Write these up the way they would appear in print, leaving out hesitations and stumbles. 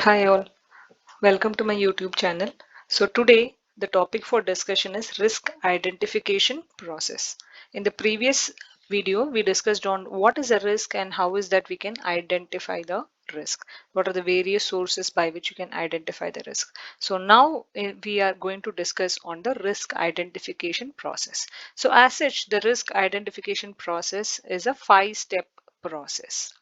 Hi all, welcome to my YouTube channel. So today the topic for discussion is risk identification process. In the previous video we discussed on what is a risk and how is that we can identify the risk. What are the various sources by which you can identify the risk. So now we are going to discuss on the risk identification process. So as such the risk identification process is a 5-step process.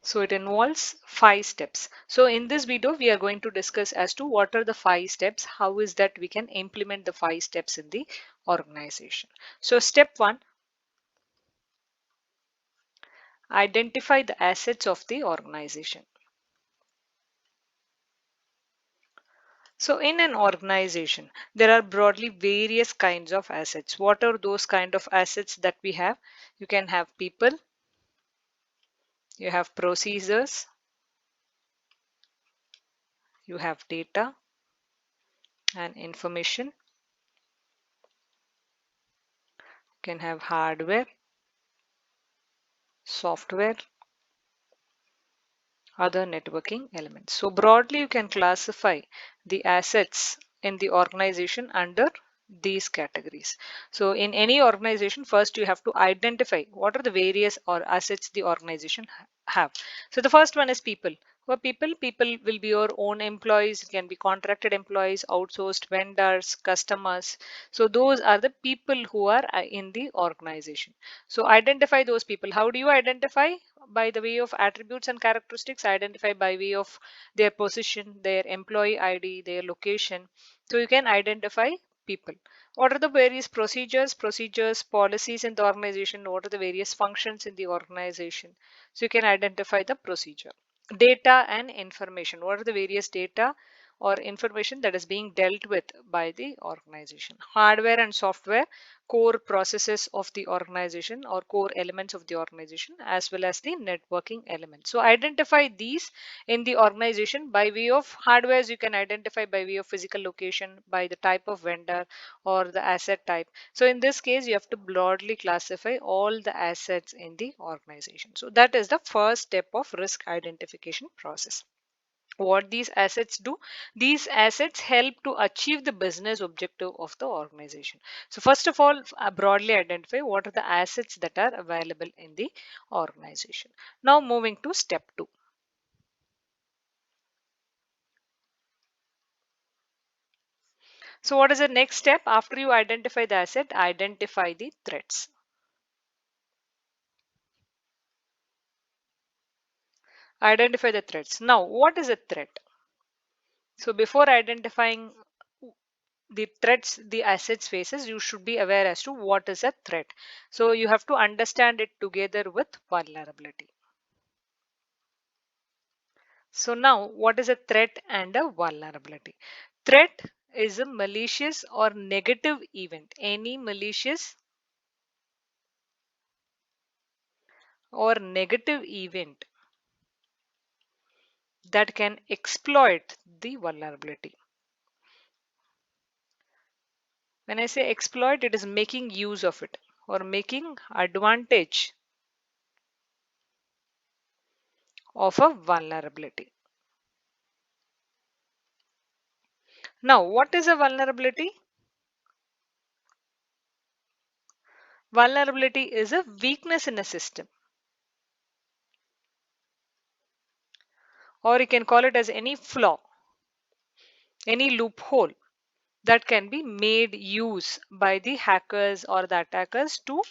So it involves 5 steps. So in this video, we are going to discuss as to what are the 5 steps, how is that we can implement the 5 steps in the organization. So step one, identify the assets of the organization. So in an organization, there are broadly various kinds of assets. What are those kind of assets that we have? You can have people, you have procedures, you have data and information, you can have hardware, software, other networking elements. So broadly, you can classify the assets in the organization under these categories. So in any organization, first you have to identify what are the various or assets the organization have. So the first one is people. Who are people? People will be your own employees, it can be contracted employees, outsourced vendors, customers. So those are the people who are in the organization. So identify those people. How do you identify? By the way of attributes and characteristics, identify by way of their position, their employee ID, their location. So you can identify people. What are the various procedures, policies in the organization? What are the various functions in the organization? So you can identify the procedure. Data and information. What are the various data or information that is being dealt with by the organization? Hardware and software, core processes of the organization or core elements of the organization, as well as the networking elements. So identify these in the organization by way of hardwares. You can identify by way of physical location, by the type of vendor or the asset type. So in this case, you have to broadly classify all the assets in the organization. So that is the first step of risk identification process. What these assets do, these assets help to achieve the business objective of the organization. So first of all, broadly identify what are the assets that are available in the organization. Now moving to step 2. So what is the next step? After you identify the asset, identify the threats. Identify the threats. Now what is a threat? So before identifying the threats the assets faces, you should be aware as to what is a threat. So you have to understand it together with vulnerability. So now what is a threat and a vulnerability? Threat is a malicious or negative event. Any malicious or negative event that can exploit the vulnerability. When I say exploit, it is making use of it or making advantage of a vulnerability. Now, what is a vulnerability? Vulnerability is a weakness in a system, or you can call it as any flaw, any loophole that can be made use by the hackers or the attackers to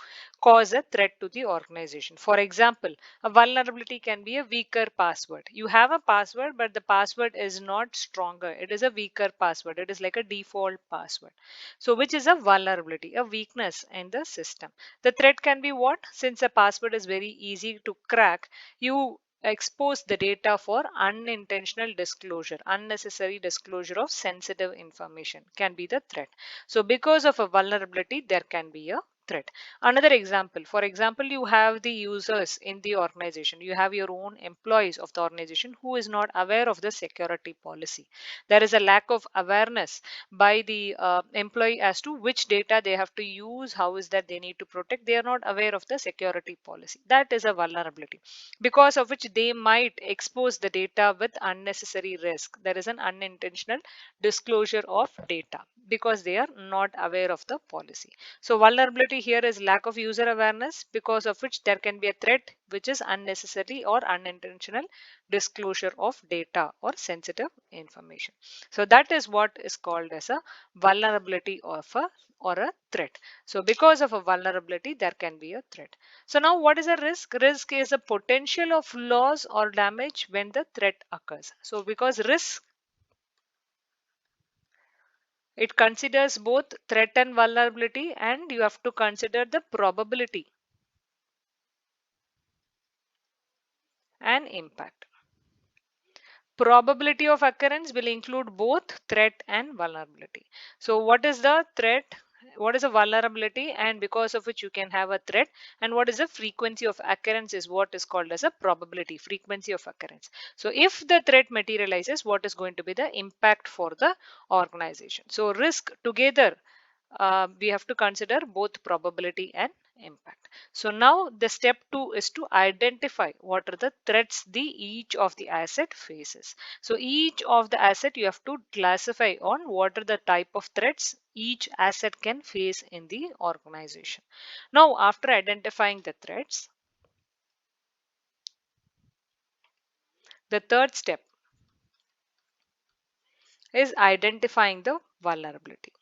cause a threat to the organization. For example, a vulnerability can be a weaker password. You have a password, but the password is not stronger. It is a weaker password. It is like a default password. So which is a vulnerability, a weakness in the system. The threat can be what? Since a password is very easy to crack, you expose the data for unintentional disclosure. Unnecessary disclosure of sensitive information can be the threat. So because of a vulnerability, there can be a threat. Another example, for example, you have the users in the organization, you have your own employees of the organization who is not aware of the security policy. There is a lack of awareness by the employee as to which data they have to use, how is that they need to protect. They are not aware of the security policy. That is a vulnerability, because of which they might expose the data with unnecessary risk. There is an unintentional disclosure of data because they are not aware of the policy. So vulnerability here is lack of user awareness, because of which there can be a threat which is unnecessary or unintentional disclosure of data or sensitive information. So that is what is called as a vulnerability of a or a threat. So because of a vulnerability, there can be a threat. So now what is a risk? Risk is a potential of loss or damage when the threat occurs. So because risk, it considers both threat and vulnerability, and you have to consider the probability and impact. Probability of occurrence will include both threat and vulnerability. So what is the threat? What is a vulnerability, and because of which you can have a threat? And what is the frequency of occurrence is what is called as a probability, frequency of occurrence. So if the threat materializes, what is going to be the impact for the organization? So risk together, we have to consider both probability and impact. So now the step 2 is to identify what are the threats the each of the asset faces. So each of the asset you have to classify on what are the type of threats each asset can face in the organization. Now after identifying the threats, the third step is identifying the vulnerability.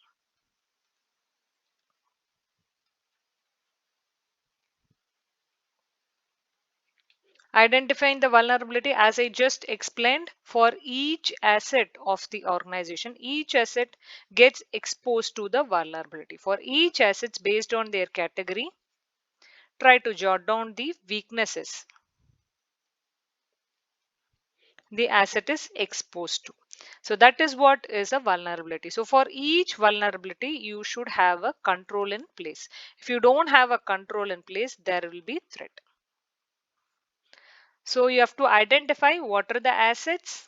Identifying the vulnerability, as I just explained, for each asset of the organization, each asset gets exposed to the vulnerability. For each assets based on their category, try to jot down the weaknesses the asset is exposed to. So that is what is a vulnerability. So for each vulnerability, you should have a control in place. If you don't have a control in place, there will be threat. So you have to identify what are the assets,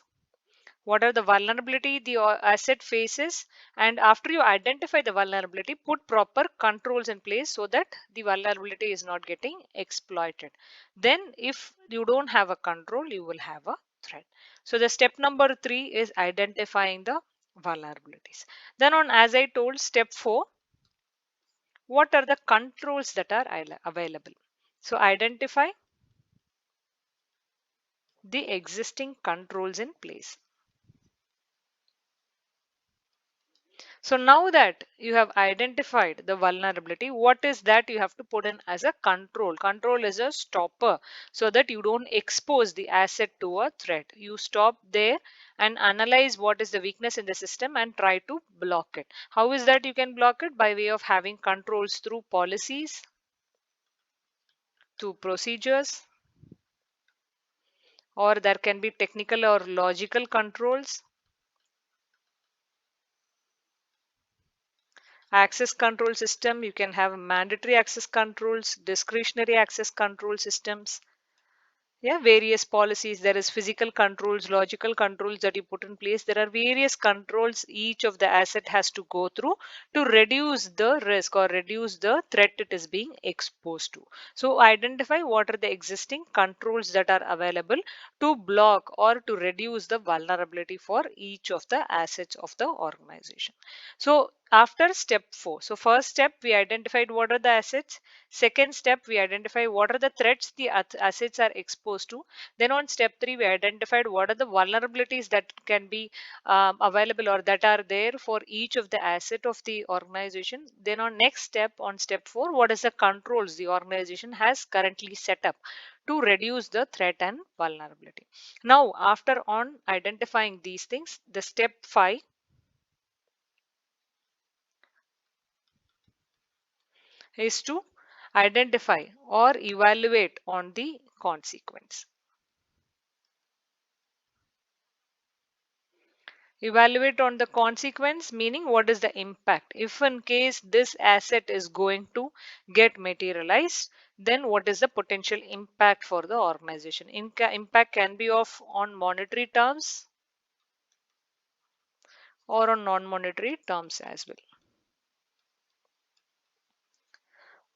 what are the vulnerability the asset faces, and after you identify the vulnerability, put proper controls in place so that the vulnerability is not getting exploited. Then if you don't have a control, you will have a threat. So the step number 3 is identifying the vulnerabilities. Then on, as I told, step 4, what are the controls that are available? So identify the existing controls in place. So now that you have identified the vulnerability, what is that you have to put in as a control? Control is a stopper so that you don't expose the asset to a threat. You stop there and analyze what is the weakness in the system and try to block it. How is that you can block it? By way of having controls through policies, through procedures, or there can be technical or logical controls. Access control system, you can have mandatory access controls, discretionary access control systems. Yeah, various policies. There is physical controls, logical controls that you put in place. There are various controls each of the asset has to go through to reduce the risk or reduce the threat it is being exposed to. So identify what are the existing controls that are available to block or to reduce the vulnerability for each of the assets of the organization. So after step 4, so first step we identified what are the assets. Second step, we identify what are the threats the assets are exposed to. Then on step 3, we identified what are the vulnerabilities that can be available or that are there for each of the asset of the organization. Then on next step, on step 4, what is the controls the organization has currently set up to reduce the threat and vulnerability. Now, after on identifying these things, the step 5 is to identify or evaluate on the consequence. Evaluate on the consequence, meaning what is the impact. If in case this asset is going to get materialized, then what is the potential impact for the organization. Impact can be of on monetary terms or on non-monetary terms as well.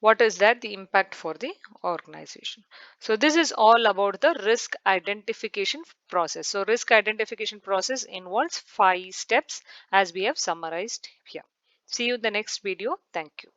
What is that the impact for the organization. So this is all about the risk identification process. So risk identification process involves 5 steps as we have summarized here. See you in the next video. Thank you.